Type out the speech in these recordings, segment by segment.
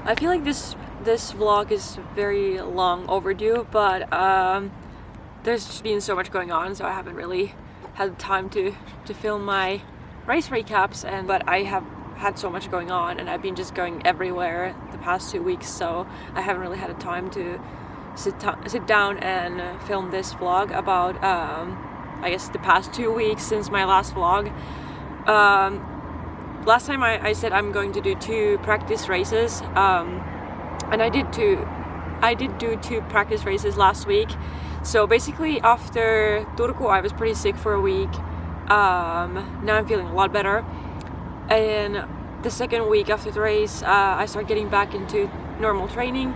I feel like this vlog is very long overdue, but there's just been so much going on, so I haven't really had time to film my race recaps. But I have had so much going on, and I've been just going everywhere the past 2 weeks, so I haven't really had a time to sit down and film this vlog about I guess the past 2 weeks since my last vlog. Last time I said I'm going to do 2 practice races, and I did do 2 practice races last week. So basically after Turku I was pretty sick for a week. Now I'm feeling a lot better, and the second week after the race I started getting back into normal training.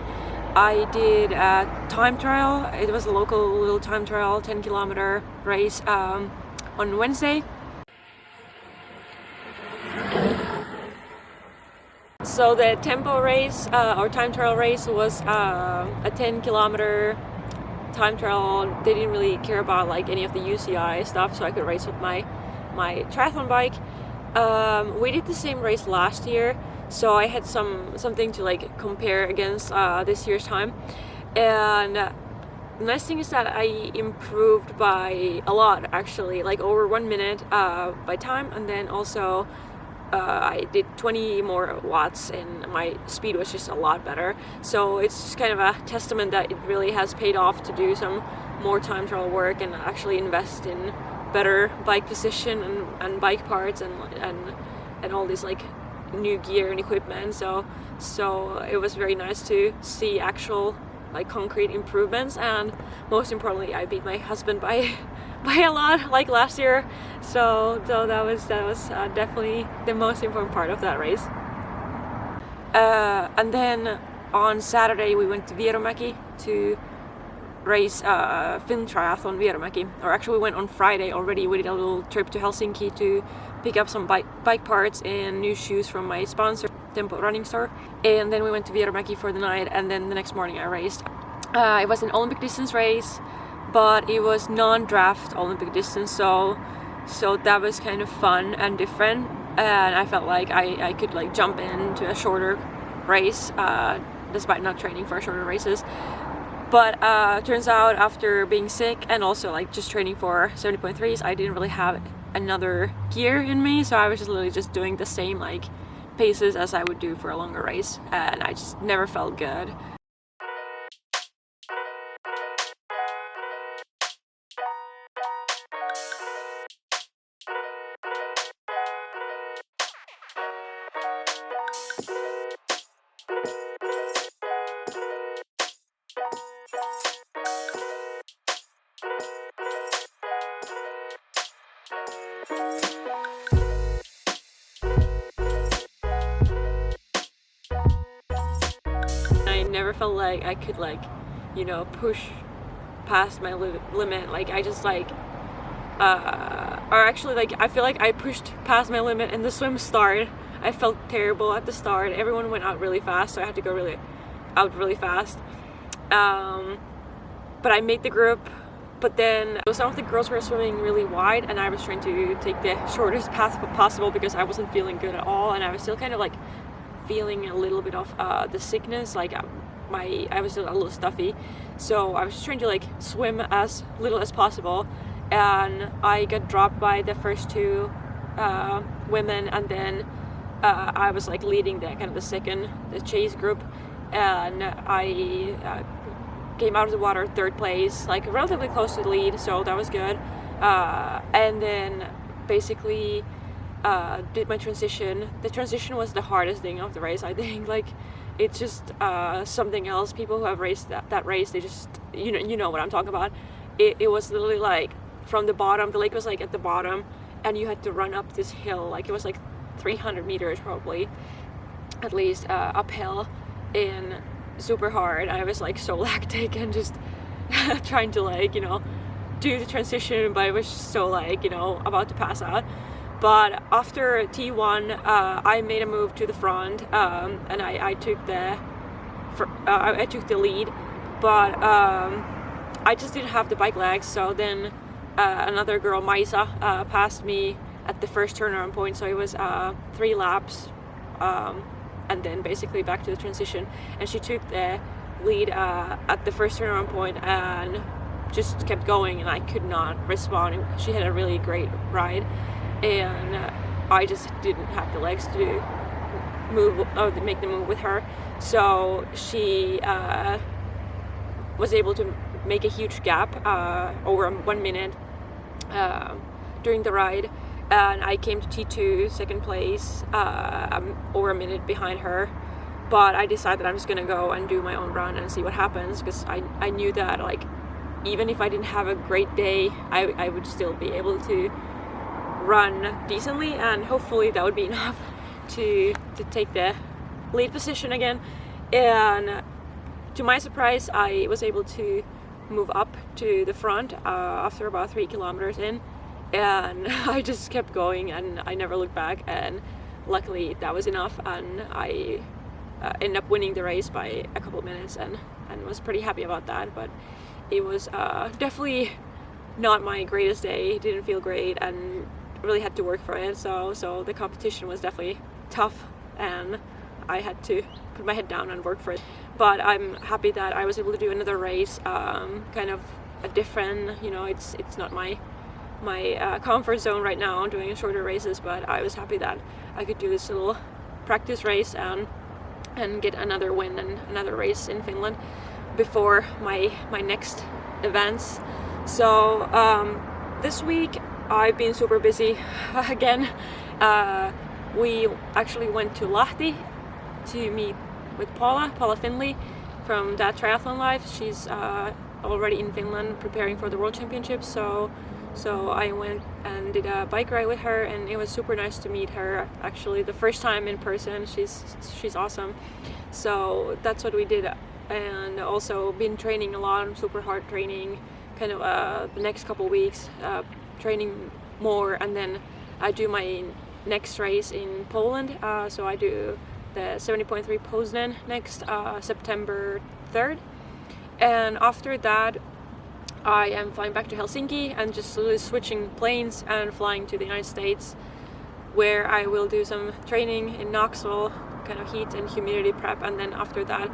I did a time trial. It was a local little time trial, 10-kilometer race on Wednesday. So the tempo race or time trial race was a 10-kilometer time trial. They didn't really care about like any of the UCI stuff, so I could race with my triathlon bike. We did the same race last year, so I had something to like compare against this year's time. And the nice thing is that I improved by a lot, actually, like over 1 minute by time, and then also I did 20 more watts and my speed was just a lot better. So it's just kind of a testament that it really has paid off to do some more time trial work and actually invest in better bike position and bike parts and all this like new gear and equipment. So it was very nice to see actual like concrete improvements, and most importantly I beat my husband by a lot, like last year. So that was definitely the most important part of that race. And then on Saturday we went to Vierumäki to race Finn Triathlon Vierumäki. Or actually we went on Friday already. We did a little trip to Helsinki to pick up some bike parts and new shoes from my sponsor, Tempo running store. And then we went to Vierumäki for the night, and then the next morning I raced. It was an Olympic distance race, but it was non-draft Olympic distance, so that was kind of fun and different, and I felt like I could like jump into a shorter race despite not training for shorter races. But turns out after being sick and also like just training for 70.3s, I didn't really have another gear in me, so I was just literally just doing the same like paces as I would do for a longer race, and I just never felt good. never felt like I could like, you know, push past my limit. Like I just like or actually like I feel like I pushed past my limit in the swim start. I felt terrible at the start. Everyone went out really fast, so I had to go out really fast. But I made the group. But then some of the girls were swimming really wide, and I was trying to take the shortest path possible because I wasn't feeling good at all, and I was still kind of like feeling a little bit of the sickness. Like I was still a little stuffy, so I was just trying to like swim as little as possible, and I got dropped by the first two women, and then I was like leading the chase group, and I came out of the water third place, like relatively close to the lead, so that was good. And then basically did my transition. The transition was the hardest thing of the race, I think. Like it's just something else. People who have raced that race, they just you know what I'm talking about. It was literally like from the bottom, the lake was like at the bottom, and you had to run up this hill. Like it was like 300 meters probably, at least, uphill, in super hard. I was like so lactic and just trying to like, you know, do the transition, but I was just so like, you know, about to pass out. But after T1, I made a move to the front, and I took the lead, but I just didn't have the bike legs. So then another girl, Maisa, passed me at the first turnaround point. So it was 3 laps, and then basically back to the transition, and she took the lead at the first turnaround point and just kept going, and I could not respond. She had a really great ride, and I just didn't have the legs to move or make the move with her. So she was able to make a huge gap over 1 minute during the ride, and I came to T2, second place, over a minute behind her. But I decided I'm just gonna go and do my own run and see what happens, because I knew that like even if I didn't have a great day, I would still be able to run decently, and hopefully that would be enough to take the lead position again. And to my surprise, I was able to move up to the front after about 3 kilometers in, and I just kept going and I never looked back, and luckily that was enough, and I ended up winning the race by a couple of minutes, and was pretty happy about that. But it was definitely not my greatest day. It didn't feel great and really had to work for it, so the competition was definitely tough, and I had to put my head down and work for it. But I'm happy that I was able to do another race, kind of a different, you know, it's not my comfort zone right now doing shorter races, but I was happy that I could do this little practice race and get another win and another race in Finland before my next events. So this week I've been super busy again. We actually went to Lahti to meet with Paula Finley from that Triathlon Life. She's already in Finland preparing for the World Championships, so I went and did a bike ride with her, and it was super nice to meet her, actually the first time in person. She's awesome. So that's what we did, and also been training a lot, super hard training, kind of the next couple weeks, training more, and then I do my next race in Poland. So I do the 70.3 Poznan next September 3rd, and after that I am flying back to Helsinki and just switching planes and flying to the United States, where I will do some training in Knoxville, kind of heat and humidity prep, and then after that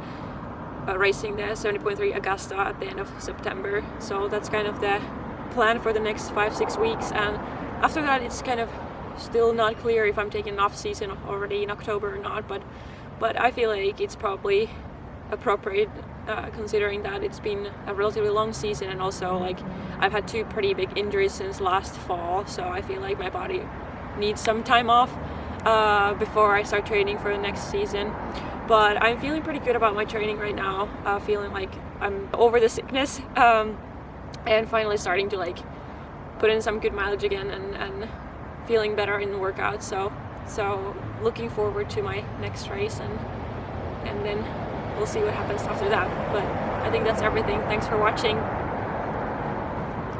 racing the 70.3 Augusta at the end of September. So that's kind of the plan for the next 5-6 weeks, and after that it's kind of still not clear if I'm taking an off season already in October or not, but I feel like it's probably appropriate, considering that it's been a relatively long season, and also like I've had 2 pretty big injuries since last fall, so I feel like my body needs some time off before I start training for the next season. But I'm feeling pretty good about my training right now, feeling like I'm over the sickness, and finally starting to like put in some good mileage again, and feeling better in the workouts. So looking forward to my next race, and then we'll see what happens after that. But I think that's everything. Thanks for watching.